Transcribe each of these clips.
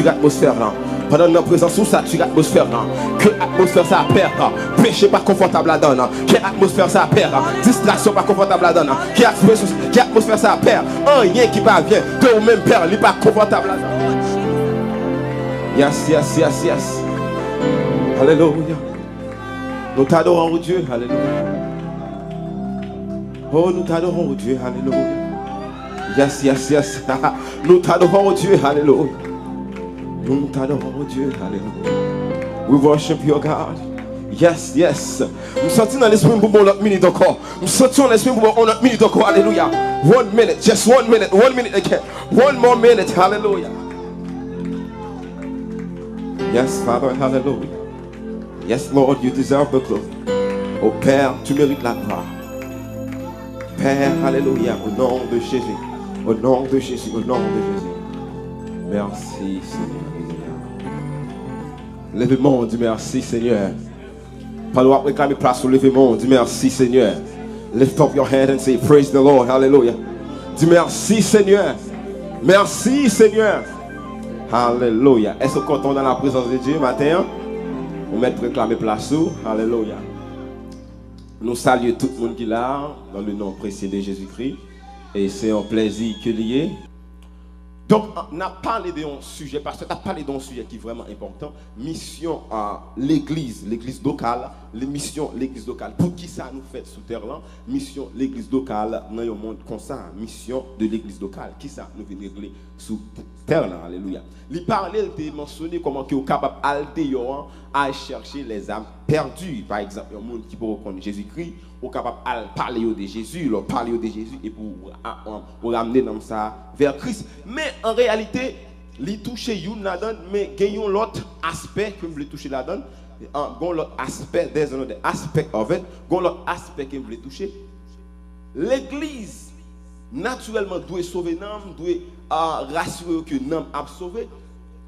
sature l'atmosphère là. Pendant notre présence, nous sature l'atmosphère là. Que l'atmosphère ça perd. Péché pas confortable là-dedans. Que l'atmosphère ça perd. Distraction pas confortable là-dedans. Que l'atmosphère ça perd. Rien qui va bien. Que vous-même perd, il pas confortable là-dedans. Yes, yes, yes, yes. Alléluia. Nous t'adorons, Dieu. Alléluia. Oh, nous t'adorons, Dieu. Alléluia. Yes, yes, yes. Nous t'adorons, Dieu. Alléluia. Nous t'adorons, Dieu. Alléluia. We worship your God. Yes, yes. Nous sentons dans l'esprit pour l'autre minute encore. Nous sentons dans l'esprit pour l'autre minute encore. Alléluia. 1 minute. Just 1 minute. 1 minute again. 1 more minute. Hallelujah. Yes, Father. Hallelujah. Yes, Lord, you deserve the glory. Oh Père, tu mérites la gloire. Père, alléluia, au nom de Jésus. Au nom de Jésus, au nom de Jésus. Merci, Seigneur. Levez-moi, on dit merci, Seigneur. Parlons après quand il place au levez-moi, on dit merci, Seigneur. Lift up your head and say, praise the Lord, hallelujah. Dis merci, Seigneur. Merci, Seigneur. Alléluia. Est-ce qu'on content dans la présence de Dieu matin? On met réclamer place où? Alléluia. Nous saluons tout le monde qui est là, dans le nom précieux de Jésus-Christ. Et c'est un plaisir que lié. Donc, on a parlé d'un sujet, parce que tu as parlé d'un sujet qui est vraiment important. Mission à l'église locale, les missions l'église locale. Pour qui ça nous fait sous terre là? Mission l'église locale, dans un monde comme ça, mission de l'église locale. Qui ça nous vient régler sous terre là? Alléluia. Il parlait, il a mentionné comment que est capable à chercher les âmes perdues. Par exemple, un monde qui peut reconnaître Jésus-Christ, est capable de parler de Jésus, et pour ramener dans ça vers Christ. Mais en réalité, il touche une là-dedans, mais il y a l'autre aspect que je voulais toucher là-dedans. L'autre aspect, there's another aspect of it. L'autre aspect que je voulais toucher. L'église, naturellement, doit sauver l'âme, doit rassurer que l'âme a sauvé.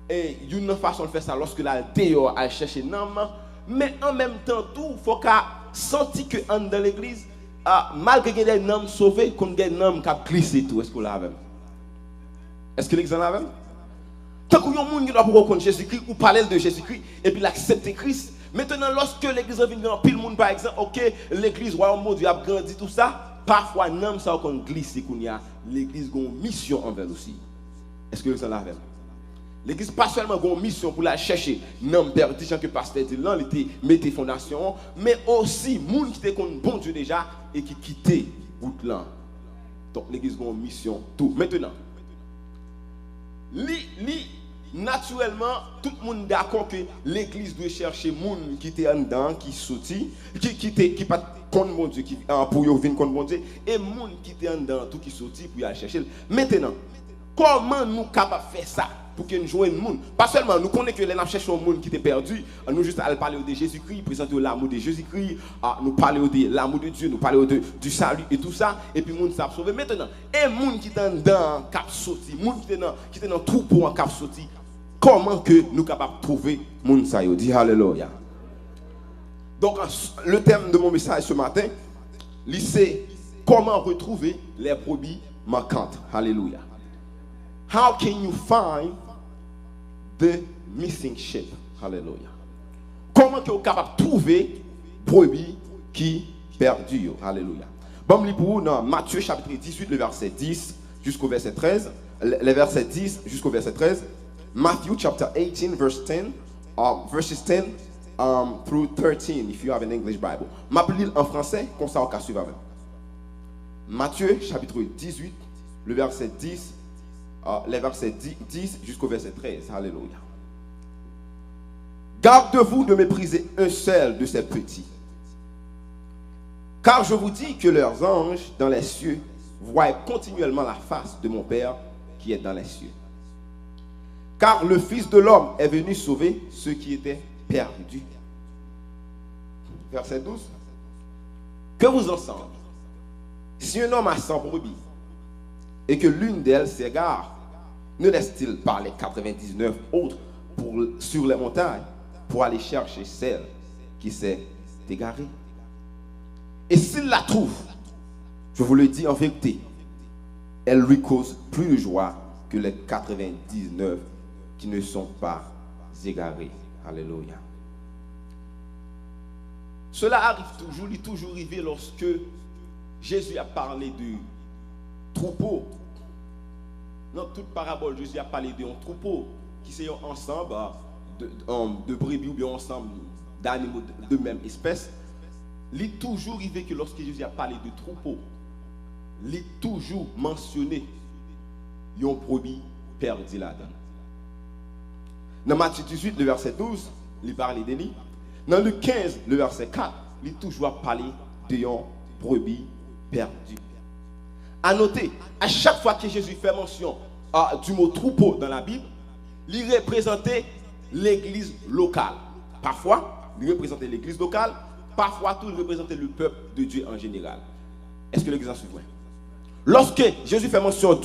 Et une façon de faire ça lorsque la dehors a cherché l'âme. Mais en même temps, tout, il faut qu'à sentir que dans l'église, malgré qu'il y ait des âmes sauvées, qu'on ait des âmes qui ont glissé tout. Est-ce qu'on l'a même? Est-ce que l'église en a même? Tant qu'il y a un monde qui doit reconnaître Jésus-Christ ou parler de Jésus-Christ et puis l'accepter Christ. Maintenant, lorsque l'église vient dans pile monde, par exemple, ok, l'église royaume Dieu a grandi, tout ça, parfois, l'âme ça qu'on glisse, qu'on y a l'église a une mission envers aussi. Est-ce que l'église en a même? L'église pas seulement a une mission pour la chercher, non perdu, que le pasteur dit là, il était mettait fondation, mais aussi monde qui était comme bon Dieu déjà et qui quittait route là. Donc l'église a une mission tout. Maintenant, naturellement, tout le monde est d'accord que l'église doit chercher monde qui était en dedans, qui sorti, qui pas contre mon Dieu, qui pour y venir contre mon Dieu, et monde qui était en dedans, tout qui sorti pour y aller chercher. Maintenant, comment nous capables de faire ça? Pour que nous joignons le monde. Pas seulement, nous connaissons que les gens cherchent un monde qui était perdu. Nous juste à parler de Jésus-Christ, présenter l'amour de Jésus-Christ, nous parler de l'amour de Dieu, nous parler du salut et tout ça. Et puis, le monde s'est sauvé. Maintenant, un monde qui est dans le cap sorti, un monde qui est dans le troupeau en cap sorti, comment que nous sommes capables de trouver le monde ça? Dis Alléluia. Donc, le thème de mon message ce matin, c'est comment retrouver les brebis manquantes. Alléluia. How can you find the missing sheep? Hallelujah. Comment tu es capable de trouver brebis qui perdu? Hallelujah. Bon, je pour dans Matthieu chapitre 18, le verset 10 jusqu'au verset 13. Le verset 10 jusqu'au verset 13. Matthew chapter 18, verse 10, verses 10 through 13, if you have an English Bible. Je vais lire en français, comme ça on va suivre avec. Matthieu chapitre 18, le verset 10. Les versets 10 jusqu'au verset 13. Alléluia. Gardez-vous de mépriser un seul de ces petits. Car je vous dis que leurs anges dans les cieux voient continuellement la face de mon Père qui est dans les cieux. Car le Fils de l'homme est venu sauver ceux qui étaient perdus. Verset 12. Que vous ensemble, si un homme a 100 brebis et que l'une d'elles s'égare, ne laisse-t-il pas les 99 autres sur les montagnes pour aller chercher celle qui s'est égarée? Et s'il la trouve, je vous le dis en vérité, elle lui cause plus de joie que les 99 qui ne sont pas égarés. Alléluia. Cela arrive toujours, il est toujours arrivé lorsque Jésus a parlé du troupeau. Dans toute parabole, Jésus a parlé d'un troupeau qui sont ensemble de brebis ou bien ensemble d'animaux de même espèce. Il est toujours arrivé que lorsque Jésus a parlé de troupeau, il est toujours mentionné un brebis perdu là-dedans. Dans Matthieu 18, le verset 12, il parle de lui. Dans Luc 15, le verset 4, il toujours parlé de un brebis perdu. À noter, à chaque fois que Jésus fait mention du mot troupeau dans la Bible, il représentait l'église locale. Parfois, il représentait l'église locale, parfois, il représentait le peuple de Dieu en général. Est-ce que l'exemple suit? Lorsque Jésus fait mention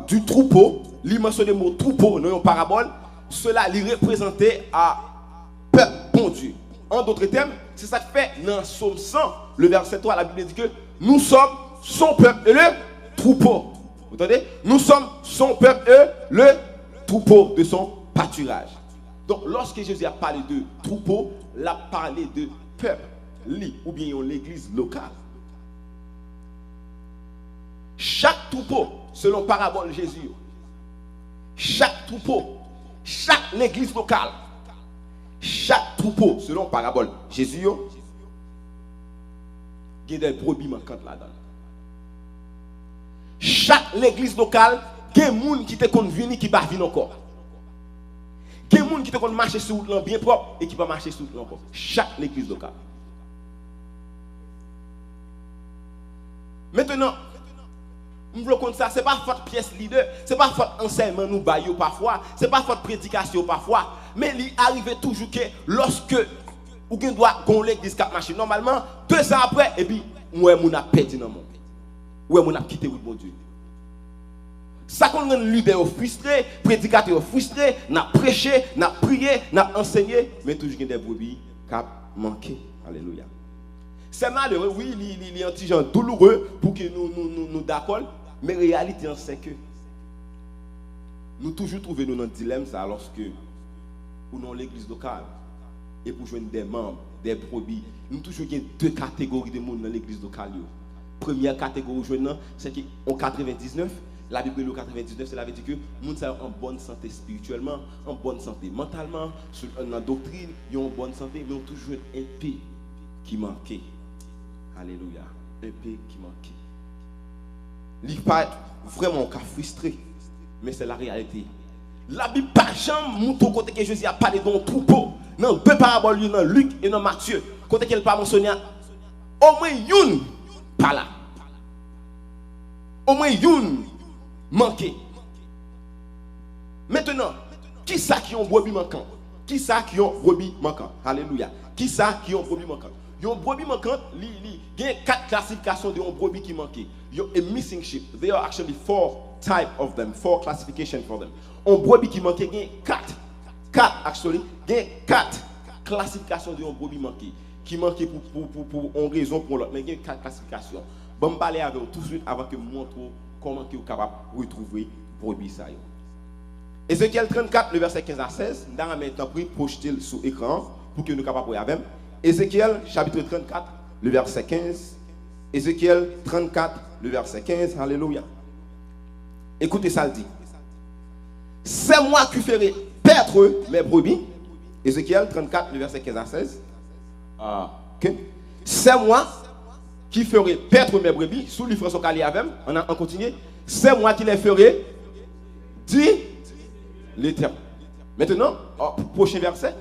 du troupeau, il mentionne le mot troupeau dans une parabole, cela lui représentait à peuple bon Dieu. En d'autres termes, c'est ça que fait dans Psaume 100, le verset 3, la Bible dit que nous sommes son peuple et le troupeau. Vous entendez? Nous sommes son peuple et le troupeau de son pâturage. Donc, lorsque Jésus a parlé de troupeau, il a parlé de peuple, ou bien l'église locale. Chaque troupeau, selon parabole Jésus, chaque troupeau, chaque église locale, chaque troupeau, selon parabole Jésus, il y a des brebis manquantes là-dedans. Chaque église locale, il y a des gens qui te conviennent qui ne vont pas encore. Il y a des gens qui te marcher sur le bien propre et qui ne vont pas marcher sur le encore. Chaque église locale. Maintenant, nous voulons comme ça, ce n'est pas faute pièce leader, ce n'est pas faute enseignement nous baillons parfois, ce n'est pas faute prédication parfois, mais il arrive toujours que lorsque ou qu'on doit gon l'église cap marcher normalement 2 ans après et puis moi mon a perdu dans le monde. Ouais mon a quitté oui bon Dieu. Ça qu'on rend leader frustré, prédicateur frustré, n'a prêché, n'a prié, n'a enseigné, mais toujours des brebis cap manqué. Alléluia. C'est malheureux, oui, il est un petit genre douloureux pour que nous d'accord, mais la réalité c'est que nous toujours trouvons dans un dilemme ça lorsque nous dans l'église locale et pour joindre des membres, des brebis, nous toujours avons 2 catégories de monde dans l'église locale. Première catégorie c'est qu'en 99, la Bible le 99, cela veut dire que nous sommes en bonne santé spirituellement, en bonne santé mentalement, dans la doctrine, ils ont en bonne santé, mais ils ont toujours un peu qui manquait. Alléluia. Un peu qui manquait. Il n'est pas vraiment un cas frustré, mais c'est la réalité. La Bible pas jamais montre côté que Jésus a parlé d'un troupeau. Dans 2 paraboles, dans Luc et dans Matthieu, côté qu'elle pas mentionné, au moins une pas là. Au moins une manqué. Maintenant, qui ça qui ont brebis manquant? Qui ça qui ont brebis manquant? Alléluia. Qui ça qui ont brebis manquant? Yon brebis manquant, il y a 4 classifications de brebis qui manquent. Yon a missing sheep. There are actually 4 types of them, 4 classifications for them. On brebis qui manque, il y a 4 actually, il y a 4 classifications de brebis manquées. Qui manquent pour une raison pour l'autre, mais il y a 4 classifications. Bon, je vais parler avec vous tout de suite avant que je vous montre comment vous êtes capable de retrouver brebis ça. Ézéchiel 34, le verset 15 à 16, nous allons maintenant projeter sur l'écran pour que nous soyons capables de voir avec. Ézéchiel chapitre 34, le verset 15. Ézéchiel 34, le verset 15. Alléluia. Écoutez ça, le dit. C'est moi qui ferai perdre mes brebis. Ézéchiel 34, le verset 15 à 16. Okay. C'est moi qui ferai perdre mes brebis. Sous le François Cali avec. On continue. C'est moi qui les ferai. Dit l'Éternel. Maintenant, prochain verset.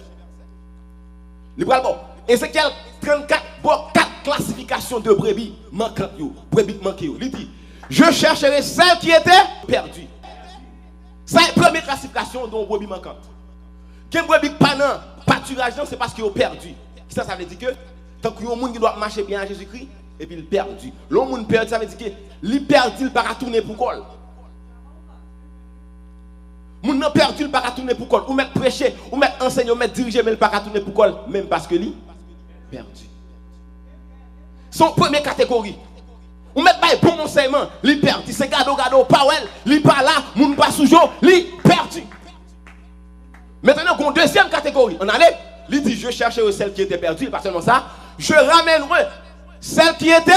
Le bras bon. Ézéchiel 34, bon, 4 classifications de brebis manquantes. Brebis manquées. Il dit, je chercherai celles qui étaient perdues. C'est la première classification de brebis manquantes. Quel brebis pas dans pâturage, c'est parce qu'ils ont perdu. Ça veut dire que tant qu'il y a un monde qui doit marcher bien à Jésus-Christ, et puis il perdu. L'homme monde perdu, ça veut dire que il perdu, il ne va pas tourner pour quoi. Moun nan perdu, il ne va pas tourner pour quoi. Ou mettre prêcher, ou mettre enseigner, ou mettre diriger, mais il ne va pas tourner pour quoi. Même parce que lui perdu. Son première catégorie. Ou mettre pas bon enseignement, il perdu. C'est gado, pas ouais, il pas là, moun pas sous jour, il perdu. Maintenant, une deuxième catégorie. On allait, il dit, je chercherai celle qui était perdue, pas seulement ça. Je ramènerai celle qui était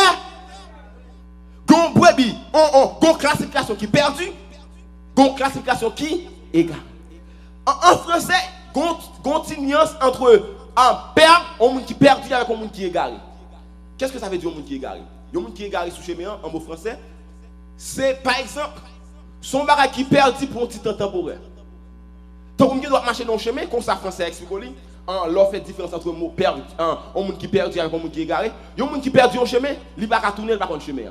gon brebis, gon classification qui perdue, gon classification qui égale. En français, gon nuance entre un père, un monde qui perdu avec un monde qui égaré. Qu'est-ce que ça veut dire un monde qui égaré? Un monde qui égaré sous chemin en mot français, c'est par exemple son bagage qui perdu pour un petit temps temporaire. Donc on doit marcher dans le chemin, comme ça français explique l'on fait différence entre mot perdu, un monde qui perdu avec un monde qui égaré. Un monde qui perdu en chemin, il va pas tourner, il va pas chemin.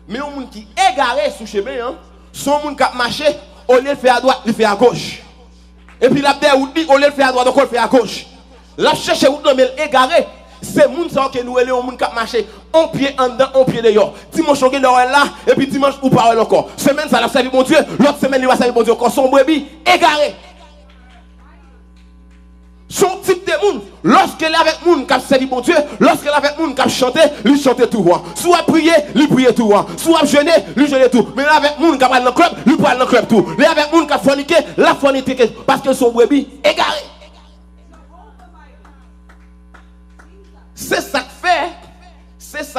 Mais un monde qui égaré sous chemin, son monde qui marché, au lieu de faire à droite, il fait à gauche. Et puis là au lieu de faire à droite, donc il fait à gauche. Là chercher route mais égaré, c'est monde ça que nous élève monde qui marcher un pied en dedans, un pied dehors. Dimanche on est là et puis dimanche ou parole encore. Semaine ça l'a servi mon Dieu, l'autre semaine il va servir mon Dieu encore son brebis égaré. Son type de monde, lorsqu'elle est avec monde qui a servi mon Dieu, lorsqu'elle est avec monde qui a chanté, lui chanter tout roi. Soit prier, lui prier tout roi. Soit jeûner, lui jeûner tout. Mais là avec monde qui a dans le club, lui parle dans le club tout. Là avec monde qui a forniqué, la forniqué parce que son brebis égaré. C'est ça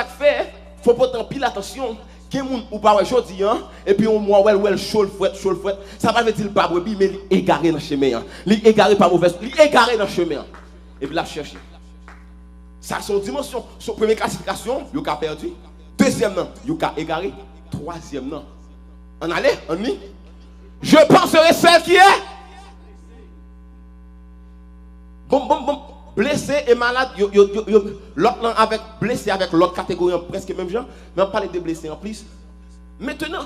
que fait, faut pas tant pile attention, que moun ou pas aujourd'hui et puis on moi ouais chaud fouette, ça va veut dire pas brebis mais il égaré dans chemin, il égaré pas mauvaise, il égaré dans chemin. Et puis là chercher. Ça son dimension, son première classification, il a perdu. Deuxième non, il a égaré. Troisième non. On allait, on y. Je penserai celle qui est bon blessé et malade, l'autre avec blessé avec l'autre catégorie presque même genre, mais on parle de blessé en plus. Maintenant,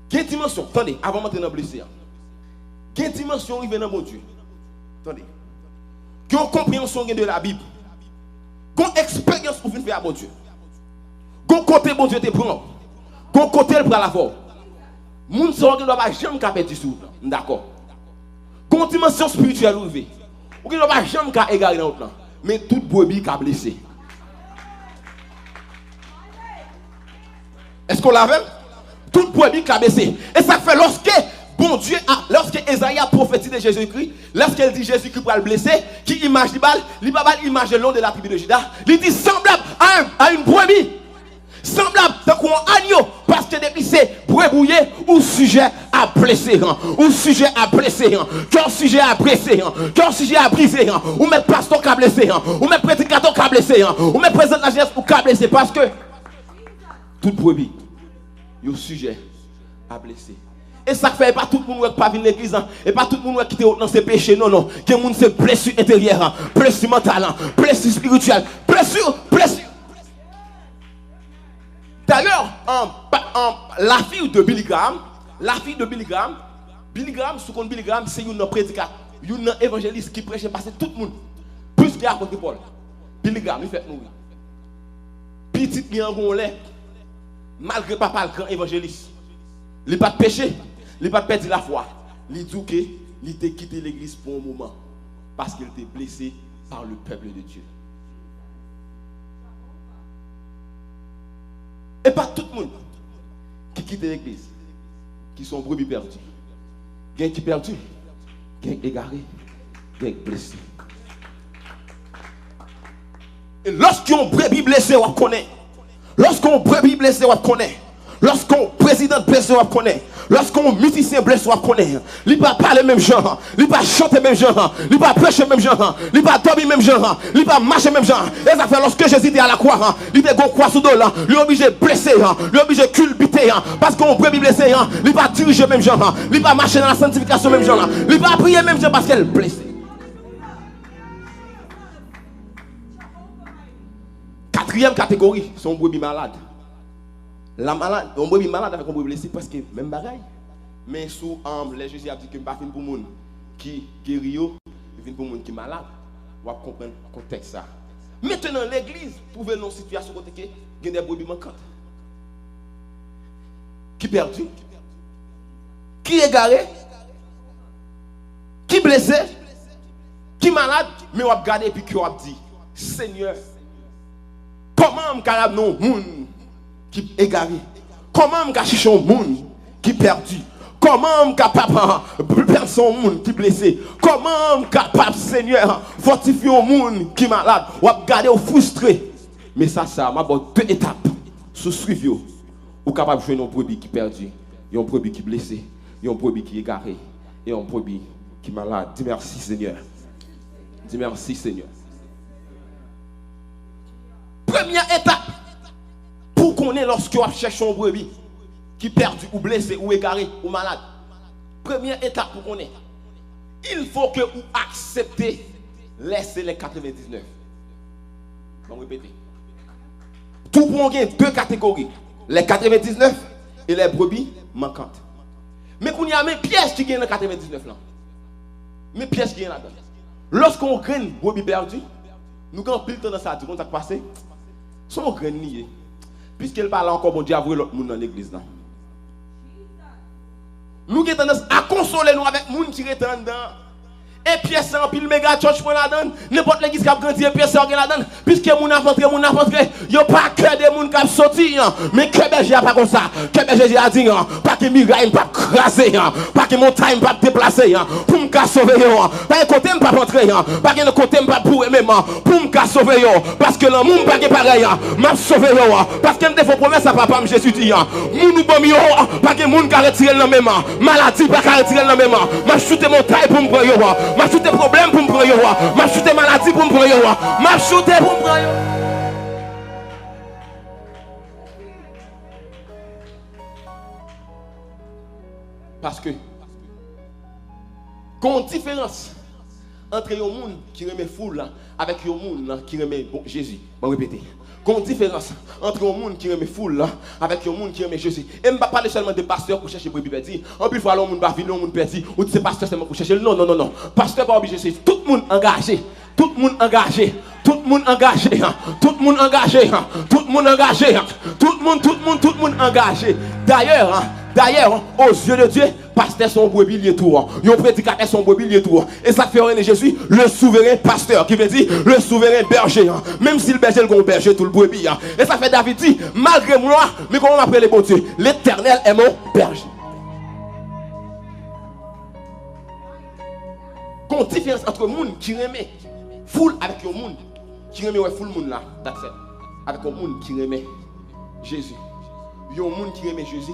quelle dimension? Attendez, avant de maintenant blessé. Quelle dimension arrive dans mon Dieu? Attendez. Quelle compréhension de la Bible? Quelle expérience pour faire à mon Dieu? Quel côté mon Dieu te prend? Quel côté le prend la forme? Moun ne doit pas jamais perdre du sous. D'accord. Quelle dimension spirituelle arrive? Ou qui ne va jamais égarer dans l'autre. Mais tout brebis qui a blessé. Est-ce qu'on l'a vu? Tout brebis qui a blessé. Et ça fait lorsque bon Dieu lorsque Esaïe a prophétisé de Jésus-Christ, lorsqu'il dit Jésus-Christ pour le blesser, qui image il va l'image de long de la tribu de Juda, il dit semblable à une brebis. Semblable à un agneau, parce que depuis c'est brebouillé ou sujet à blesser, ou sujet à blesser, qu'un sujet à blesser, qu'un sujet à briser, ou mettre pasteur qui a blessé, ou mettre prédicateur qui a blessé, ou mettre président de la jeunesse qui a blessé, parce que toute brebis, il y a un sujet à blesser. Et ça fait pas tout le monde qui pas venir l'église, et pas tout le monde qui est dans ses péchés, non. Que le monde c'est blessure intérieure, blessure mentale, blessure spirituelle, blessure. D'ailleurs, la fille de Billy Graham, Billy Graham, c'est une prédicatrice, une évangéliste qui prêchait passer tout le monde. Plus qu'il y a contre Paul. Billy Graham, il fait mourir. Petit bien gonlé, malgré papa le grand évangéliste. Il n'a pas de péché, il n'a pas perdu la foi. Il dit qu'il a quitté l'église pour un moment. Parce qu'il était blessé par le peuple de Dieu. Et pas tout le monde qui quitte l'église, qui sont brebis perdus. Il y a qui perdu, il y a égaré, il y a blessé. Et lorsqu'on brebis blessé, on connaît. Lorsqu'on brebis blessé, on connaît. Lorsqu'on président blessé, on connaît. Lorsqu'on musicien blessé, on connaît. Il ne va pas parler même genre. Il ne va pas chanter même genre. Il ne va pas prêcher même genre. Il ne va pas dormir même genre. Il ne va pas marcher même genre. Et ça fait lorsque Jésus était à la croix, il était à croix sous dos là. Il est obligé de blesser. Il est obligé de culbuter. Parce qu'on peut blesser. Il ne va pas diriger même genre. Il ne va pas marcher dans la sanctification même genre. Il ne va pas prier même genre parce qu'elle est blessée. Quatrième catégorie, sont brebis malades. La malade, on brebis malade avec un brebis blessé parce que même bagaille. Mais sous les Jésus a dit que pas fin pour monde qui guérit, il vient pour monde qui est malade. On va comprendre le contexte ça. Maintenant l'église trouve une situation où il y a des brebis manquantes. Qui perdu? Qui égaré? Qui blessé? Qui malade? Mais on va regarder et puis on va dire Seigneur, comment me non monde qui est égaré? Comment me cacher un monde qui est perdu? Comment capable perdre son monde qui est blessé? Comment capable, Seigneur, fortifier un monde qui est malade? Ou garder ou frustré? Mais ça, m'a bon 2 étapes. Sous suivre, ou capable de jouer un brebis qui est perdu, et un brebis qui est blessé, et un brebis qui est égaré, et un brebis qui est malade. Dis merci, Seigneur. Dis merci, Seigneur. Première étape pour qu'on ait lorsque on cherche un brebis qui est perdu, ou blessé, ou égaré, ou malade. Première étape pour qu'on ait. Il faut que vous acceptez laisser les 99. Je vais répéter. Tout pour nous, 2 catégories. Les 99 et les brebis manquantes. Mais qu'on y a mes pièges qui gagnent les 99 là. Mes pièges qui gagnent là-dedans. Lorsqu'on gagne brebis perdu, nous avons pile temps dans ça, tout ça passé. Son grain nié. Puisqu'elle parle encore, bon Dieu, avouer l'autre monde dans l'église là. Nous avons tendance à consoler nous avec les gens qui sont dedans. Et pièce en pile méga church pour la donne, n'importe l'église qui a grandi et pièce en la donne, puisque mon rentré, yo pas que des moun qui sorti, mais que berger pas comme ça, que berger a dit pas que miraille pas craser, pas que montagne pas déplacer pour me sauver pas côté pas rentrer, pas que côté pas pour même pour me sauver parce que le monde pas pareil, m'a sauver parce que me défend promesse à papa Jésus dit moun nous bon yo pas que moun qui retirer le même maladie pas retirer le même m'a shooter montagne pour me prendre m'a shooté problème pour me prendre, m'a shooté maladie pour me prendre, m'a shooté pour me prendre. Parce que, qu'on différence entre les gens qui remet foule avec les gens qui remet Jésus. Je vais répéter. Qu'on différence entre les gens qui remet foule avec les gens qui remet Jésus. Et je ne vais pas parler seulement de pasteurs pour chercher brebis perdu. En plus, il faut aller au monde va venir au monde perdu. Ou c'est pasteur seulement pour chercher. Non, non, non, non. Pasteur pas obligé. Tout le monde engagé. Tout le monde engagé. Tout le monde engagé. Tout le monde engagé. Tout le monde engagé. Tout le monde engagé. D'ailleurs, aux yeux de Dieu, pasteur son brebis lié tout. Yon prédicateur son brebis lié tout. Et ça fait rené Jésus, le souverain pasteur, qui veut dire le souverain berger. Même si le berger le berger tout le brebis. Et ça fait David dit, malgré moi, mais comment on appelle les bon Dieu? L'Éternel est mon berger. Qu'on différence entre le monde qui remet foule avec le monde qui remet foule monde là, avec le monde qui remet Jésus. Yon monde qui remet Jésus.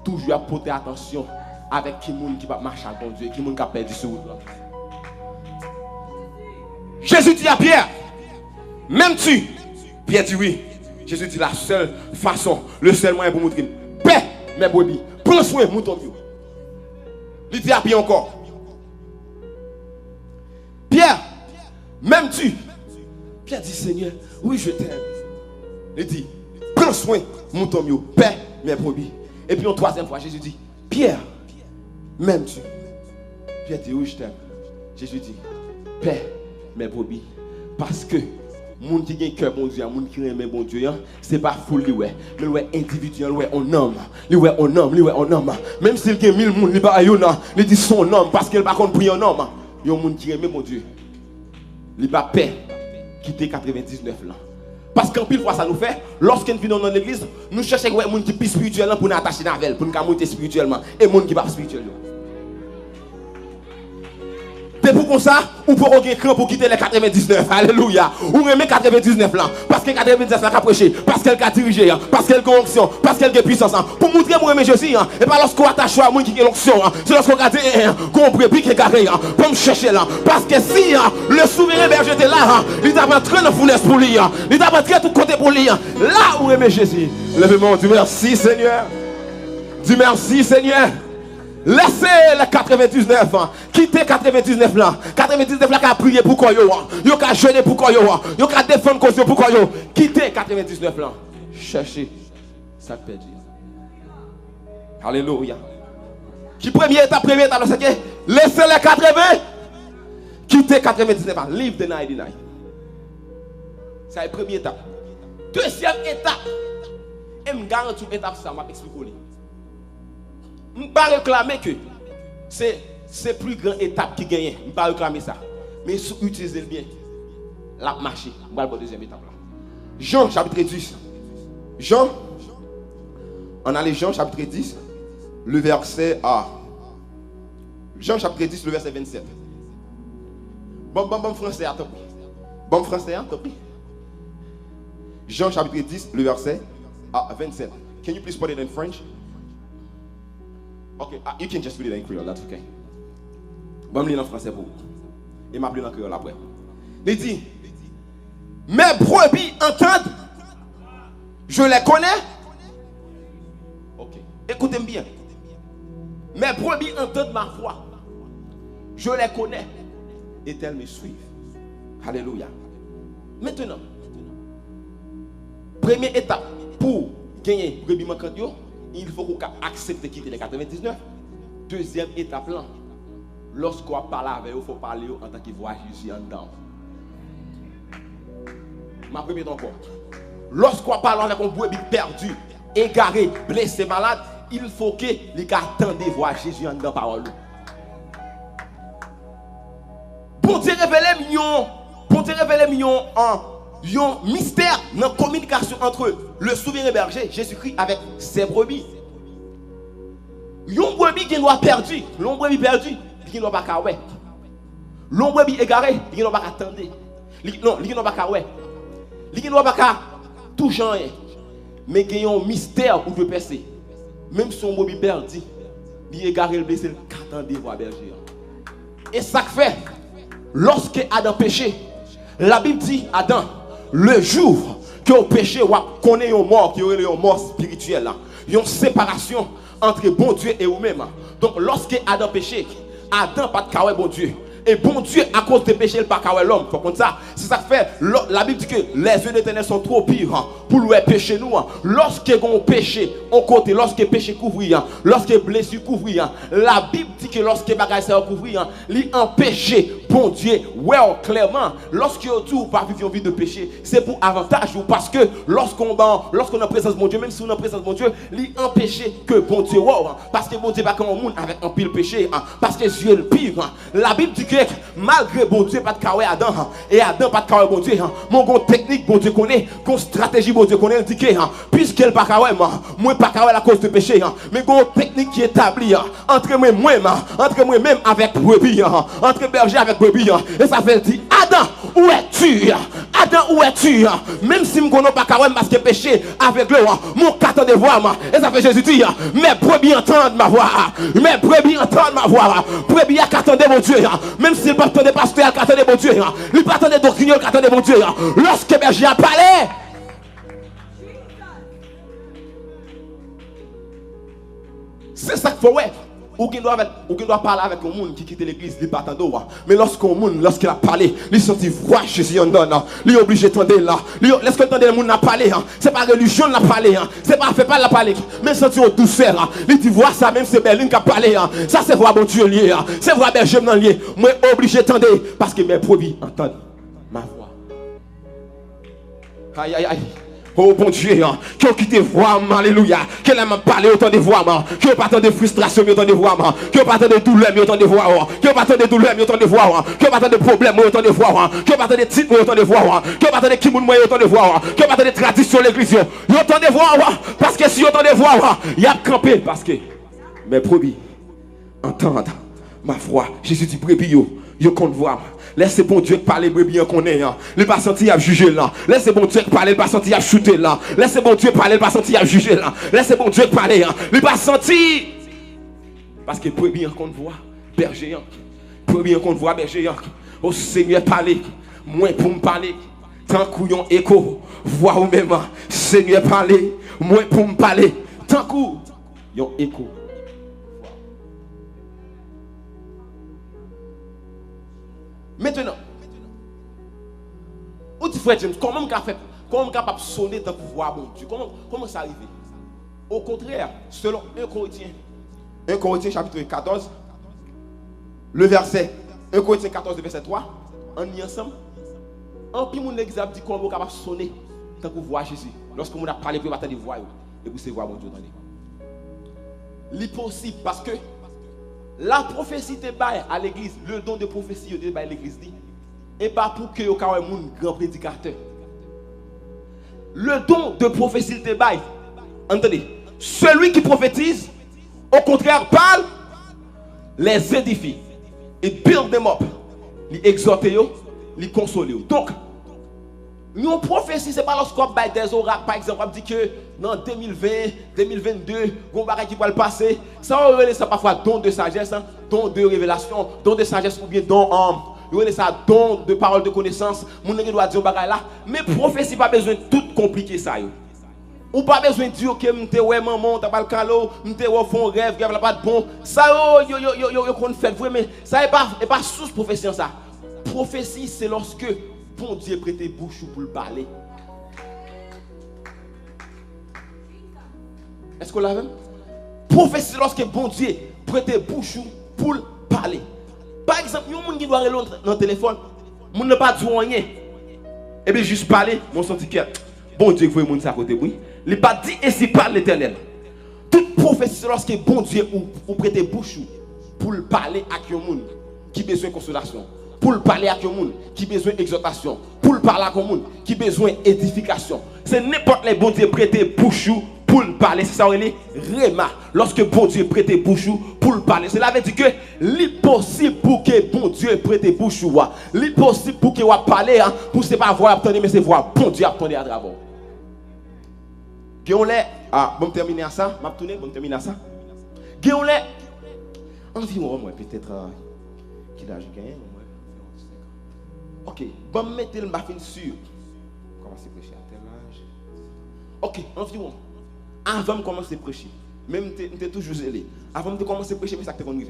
Toujours à porter attention avec qui monde qui va marcher à bon Dieu, qui monde qui a perdu sur route. Jésus dit à Pierre, même tu, Pierre dit oui. Jésus dit la seule façon, le seul moyen pour montrer, paix mes brebis, prends soin de mouton. Il dit à Pierre encore, Pierre, même tu, Pierre dit Seigneur, oui je t'aime. Il dit, prends soin de mouton, paix mes brebis. Et puis une 3e fois, Jésus dit, Pierre, m'aimes-tu? Pierre dit, oui, je t'aime. Jésus dit, paix, mes brebis. Parce que, moun qui a cœur bon Dieu, moun qui aime bon Dieu, c'est pas foule, mais c'est individuel, un homme. Un homme. Même s'il y a 1000 moun, il dit son homme, parce qu'il ne peut pas prier un homme. Il y a un moun qui aime bon Dieu. Il va paix, quitter 99 là. Parce qu'en pile fois ça nous fait, lorsqu'on vient dans l'église, nous cherchons des gens qui sont spirituels pour nous attacher dans elle, pour nous monter spirituellement, et des gens qui ne sont pas spirituels. C'est pour ça, ou pour un cran pour quitter les 99. Alléluia. Ou remet 99 là. Parce que 99 là a prêché. Parce qu'elle a dirigé. Parce qu'elle a l'onction. Parce qu'elle a puissance. Pour montrer que moi je Jésus. Et pas lorsqu'on attache à moi qui a l'onction. C'est lorsqu'on a dit qu'on brebis qui est carré. Pour me chercher là. Parce que si le souverain berger était là, il t'a pas traîné dans fournaise pour lui. Il t'a pas traîné tout côté pour lui. Là où remet Jésus. Levez-moi, dis merci Seigneur. Dis merci Seigneur. Laissez les 99, quittez 99 là. 99 là qui a prié pour quoi yo, qui a jeûné pour quoi yo, qui a défendu cause pour quoi yo. Quittez 99 là. Cherchez ça perdu. Alléluia. Qui première étape, c'est que laissez les 80, quittez 99 là. Leave the 99. C'est la première étape. Deuxième étape, et me garantis une étape ça, m'a expliqué. Je ne peux pas réclamer que c'est plus grande étape qui gagne. Je ne peux pas réclamer ça. Mais si vous utilisez bien, la marche. Je vais la deuxième étape. Là. Jean chapitre 10. Jean, on a les Jean chapitre 10, le verset A. Jean chapitre 10, le verset 27. Bon français, attends. Bon français, attends. Jean chapitre 10, le verset 27. Can you please put it in French? Okay, you can just read it in Creole, that's okay. Bon, je lis en français pour vous. Et m'a appelé en créole après. Il dit, mes brebis entendent, je les connais. Ok, écoutez-moi bien. Mes brebis entendent ma voix. Je les connais. Et elles me suivent. Alléluia. Maintenant, première étape pour gagner brebis manquantes, il faut qu'on accepte de quitter les 99. Deuxième étape là. Lorsqu'on parle avec eux, il faut parler en tant que voix Jésus en dedans. Ma première encore. Lorsqu'on parle avec un brebis perdu, égaré, blessé, malade, il faut que les gars attendent voir Jésus en dedans parole. Pour te révéler un mystère dans la communication entre le souverain berger, Jésus-Christ, avec ses brebis. Yon brebis qui doit perdu, l'on brebis perdu. Il n'y a pas qu'à ouais. L'ombre est égaré, il n'y a pas qu'à attendre. Non, il n'y a pas qu'à ouais. Il n'y a pas qu'à tout changer. Mais il y a un mystère où de percer. Même si on brebis perdu, il est égaré, le blessé, il attend de voir berger. Et ça fait, lorsque Adam péché, la Bible dit Adam, le jour que au péché, on connaît une mort, qui aurait une mort spirituelle, une séparation entre bon Dieu et vous-même. Donc lorsque Adam péché, Adam pas de kawé bon Dieu. Et bon Dieu, à cause des péchés, il pas kawé l'homme. Faut comme ça. C'est ça que fait. La Bible dit que les yeux de l'Éternel sont trop pires pour lui pécher nous. Lorsque on péché, on côté, lorsque péché couvrir, lorsque blessure couvrir, la Bible dit que lorsque bagaille ça couvrir, il empêcher bon Dieu. Ouais, clairement, lorsque on pas vivre une vie de péché, c'est pour avantage ou parce que lorsqu'on est en présence de mon Dieu, même si on est en présence de mon Dieu, il empêcher que bon Dieu parce que bon Dieu pas comme un monde avec un pile péché, parce que Dieu le pire. La Bible dit que malgré bon Dieu pas de kawé Adam et Adam pas de kawé bon Dieu, mon gon technique bon Dieu connaît, con stratégie bon Dieu connaît, il dit que puisqu'elle pas kawé moi pas kawé à cause de péché, mais gon technique qui est établie entre moi-même avec brebis, entre berger avec brebis, et ça fait dire Adam où es-tu? Adam où es-tu? Même si je connais pas kawé parce que péché avec le mon carton de voix, et ça fait Jésus dit mes brebis entendent ma voix, mes brebis entendent ma voix, brebis attendent mon Dieu, même s'il pas attendre pasteur, il attendait mon Dieu, il pas attendre doctrine, il attendait mon Dieu. Lorsque berger a parlé, c'est ça qu'il faut ouais. Ou qui doit parler avec un monde qui quitte l'église, il pas attendre. Mais lorsqu'il a parlé, il sentit voix Jésus en donne. Il est obligé d'entendre là. Lorsqu'il entend le monde a parlé, c'est pas religion n'a parlé, c'est pas fait pas la parler, mais sentir en douceur. Il dit voix ça même c'est Berlin qui a parlé. Ça c'est voix bon Dieu lié, c'est voix berger dans lié. Moi obligé d'entendre parce que mes brebis entendent ma voix. Aïe aïe aïe. Oh bon Dieu, qui ont quitté voix, alléluia, qui n'a pas parlé autant de voix, qui n'a pas tant de frustration, autant de voix, qui n'a pas tant de douleur, autant de voix, qui n'a pas tant de douleur, autant de voix, qui n'a pas tant de problèmes, autant de voix, qui n'a pas tant de titres, autant de voix, qui n'a pas tant de kimoun, autant de voix, qui n'a pas tant de tradition l'église, autant de voix, parce que si autant de voix, il y a campé, parce que mes brebis entendent ma voix. Jésus dit brebis, yo compte voir. Laissez bon Dieu parler brebis qu'on est. Il pas senti à juger là. Laissez bon Dieu parler, il pas senti à chuter là. Laissez bon Dieu parler, il pas senti à juger là. Laissez bon Dieu parler, il pas senti. Parce que brebis qu'on voit berger. Brebis qu'on voit berger. Au Seigneur parler, moins pour me parler. Tant couillon écho, voix ou même Seigneur parler, moins pour me parler. Tant coup yon écho. Maintenant, où dit frère James, comment on est capable de sonner dans le pouvoir bon Dieu? Comment ça arrive? Au contraire, selon 1 Corinthiens chapitre 14, le verset 1 Corinthiens 14, le verset 3, on y ensemble. En plus, mon exemple dit comment on est capable de sonner dans le pouvoir Jésus. Lorsque on a parlé, pour attendre des voix, et vous savez voir mon Dieu dans les. L'impossible parce que la prophétie te baille à l'église, le don de prophétie te baille à l'église dit, et pas pour que vous soyez un grand prédicateur. Le don de prophétie te baille, entendez, celui qui prophétise, au contraire, parle les édifie, it build them up, il exhorte yo, il console yo. Donc, nous prophétie, c'est pas lorsqu'on baille des oracles, par exemple, on dit que dans 2020, 2022, on va qui va le passer. Ça, on relève ça parfois don de sagesse, hein, don de révélation, don de sagesse ou bien don on relève ça don de parole de connaissance. Mon nèg doit dire bagay là, mais prophétie pas besoin de tout compliquer ça yo. Ou pas besoin de dire que m'te ouais maman, t'as pas le calo, m'te ouais font rêve, qu'il pas de bon. Ça yo qu'on fait vrai, mais ça est pas sous prophétie ça. Prophétie c'est lorsque bon Dieu prête bouche pour le parler. Est-ce qu'on l'a même? Prophétie lorsque bon Dieu prête bouche pour le parler. Par exemple, il y a un monde qui doit aller dans le téléphone, il ne pas dire rien. Et bien juste parler, mon senti que bon Dieu vous monde ça à côté oui. Il pas dit ainsi parle l'Éternel. Toute prophétie lorsque bon Dieu ou prête bouche pour le parler à un monde qui a besoin de consolation. Pour le parler à un monde qui a besoin d'exhortation, pour le parler à un monde qui a besoin d'édification. C'est n'importe les bon Dieu prêter bouche pour le parler, c'est ça on est réma. Lorsque bon Dieu prêter bouche pour le parler, cela veut dire que l'impossible pour que bon Dieu prêter bouche l'impossible pour que vous parler pour c'est pas voir attendre mais c'est voir bon Dieu attendre à travers. Géon les bon terminer à ça, m'a tourner bon terminer à ça. Géon les environ moi peut-être qu'il a gagné. Ok, bon mettre le mafin sur. Commencer à prêcher à tel âge. Ok, environ. Avant de commencer à prêcher, même je suis toujours zélé. Avant de commencer à prêcher, mais ça te conduit.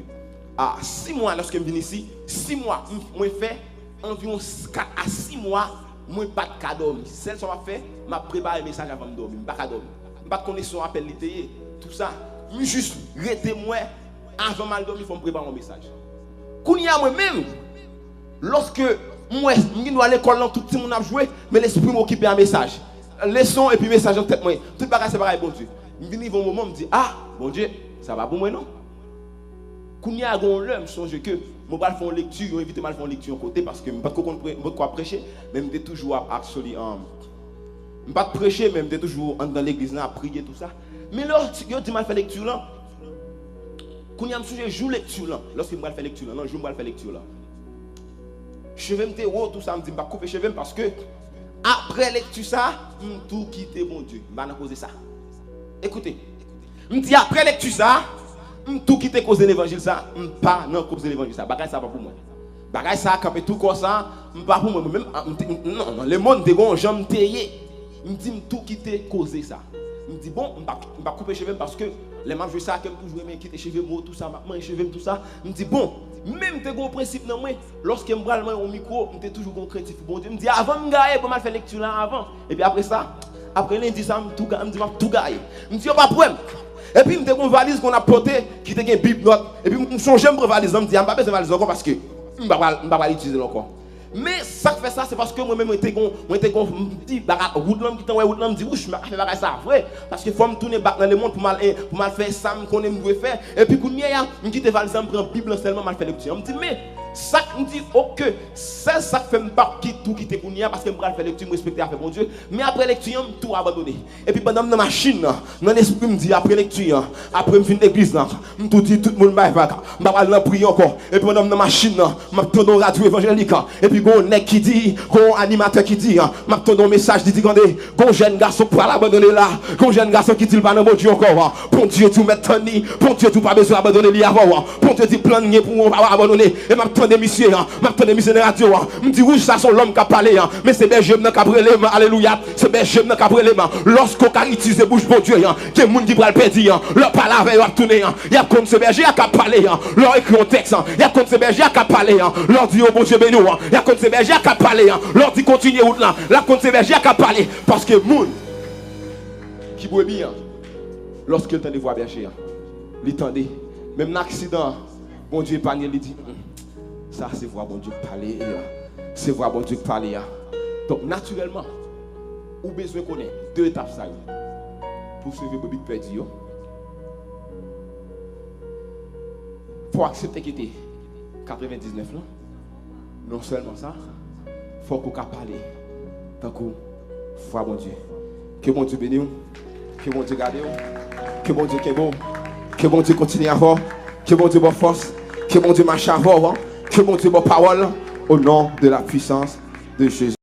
6 mois, lorsque je viens ici, 6 mois, je fais environ 4 à 6 mois, je n'ai pas de cadeau. Celle que je fais, je prépare un message avant de dormir. Je n'ai pas de cadeau. Je n'ai pas de connaissance, appel l'été, tout ça. Je juste rester moi, avant de dormir, il faut me préparer un message. Quand il y a moi-même, lorsque moi, je dois aller à l'école, tout le monde a joué, mais l'esprit m'occupe un message. Leçon et puis message en tête moi. Tout bagage c'est pareil bon Dieu. Je viens au moment me dit bon Dieu, ça va pour moi non. Quand il y a un l'homme songe que moi vais faire une lecture, on évite mal faire une lecture en côté parce que je pas quoi prêcher, mais je toujours actually je pas prêcher mais je toujours dans l'église là à prier tout ça. Mais lorsque je dis mal faire lecture là, quand il y a un sujet joue lecture là, lorsque je vais faire lecture là, non, je vais faire lecture là. Cheveux me haut tout ça me dit pas couper cheveux parce que après lecture ça, tout quitter mon Dieu. Je vais causer ça. Écoutez, je dis après lecture ça, tout quitter causer l'évangile ça, je pas non causer l'évangile ça. Bagay ça pas pour moi. Bagay ça quand tout comme ça, pas pour moi même non, le monde de bon j'aime tailler. Je dis tout quitter causer ça. Je dis bon, je vais couper cheveux parce que les gens jouent ça comme toujours mais quitter cheveux moi tout ça, moi cheveux tout ça. Je dis bon, même tes gros principes dans moi, lorsque je bral au micro, je toujours concrétif. Bon Dieu me dit avant de gagner, pas mal faire lecture là avant. Et puis après ça, après lundi ça me dit tout gagner. Je me dis pas problème. Et puis je me une valise qu'on a portée qui était une bible note et puis je songe me valise, je me dis pas besoin de valise encore parce que je ne pas l'utiliser encore. Mais ça fait ça c'est parce que moi-même j'étais petit route là qui t'envoie route là me dit oui je fais bagage ça vrai parce que faut me tourner back dans le monde pour mal faire ça me connais me faire et puis quand je quitte valise me prend bible seulement mal faire lecture me dit mais ça me dit OK c'est ça fait me pas tout quitter kounia parce que me faire lecture me respecter après bon Dieu mais après lecture me tout abandonner et puis pendant dans machine dans l'esprit me dit après lecture après me fin l'église là me tout dit tout le monde va pas prier encore et puis pendant dans machine m'a tourner radio évangélique et puis gon nèg qui dit gon animateur qui dit m'a tourner un message dit regardez gon jeune garçon pour l'abandonner là gon jeune garçon qui dit pas non bon Dieu encore bon Dieu tout mettre tani bon Dieu tout pas besoin abandonner lui avant bon Dieu dit plan pour pas abandonner et m'a tourner monsieur m'a tourner monsieur de radio me dit oui ça sont l'homme qui a parlé mais c'est berger m'nan qui brûler alléluia c'est berger m'nan qui brûler lorsqu'on utilise bouche bon Dieu que monde qui va le perdre leur parler avec va tourner il y a comme ce berger qui a parlé leur écrit un texte il y a comme ce berger qui a parlé leur dit oh bon Dieu béni il y a comme ce berger qui a parlé leur dit continuer route là là comme ce berger qui a parlé parce que monde qui boit bien lorsqu'il entend voix berger il entendait même un accident bon Dieu épargne il dit ça c'est voir bon Dieu parler c'est voir bon Dieu parler donc naturellement ou besoin connaître 2 étapes ça pour sauver bébé perdu faut accepter qu'il était 99 là non seulement ça faut qu'on parler tant que foi bon Dieu que bon Dieu bénisse que bon Dieu garde que bon Dieu que bon Dieu continue à voir que bon Dieu bonne force Que mon Dieu marche avant, que mon Dieu ma parole, au nom de la puissance de Jésus.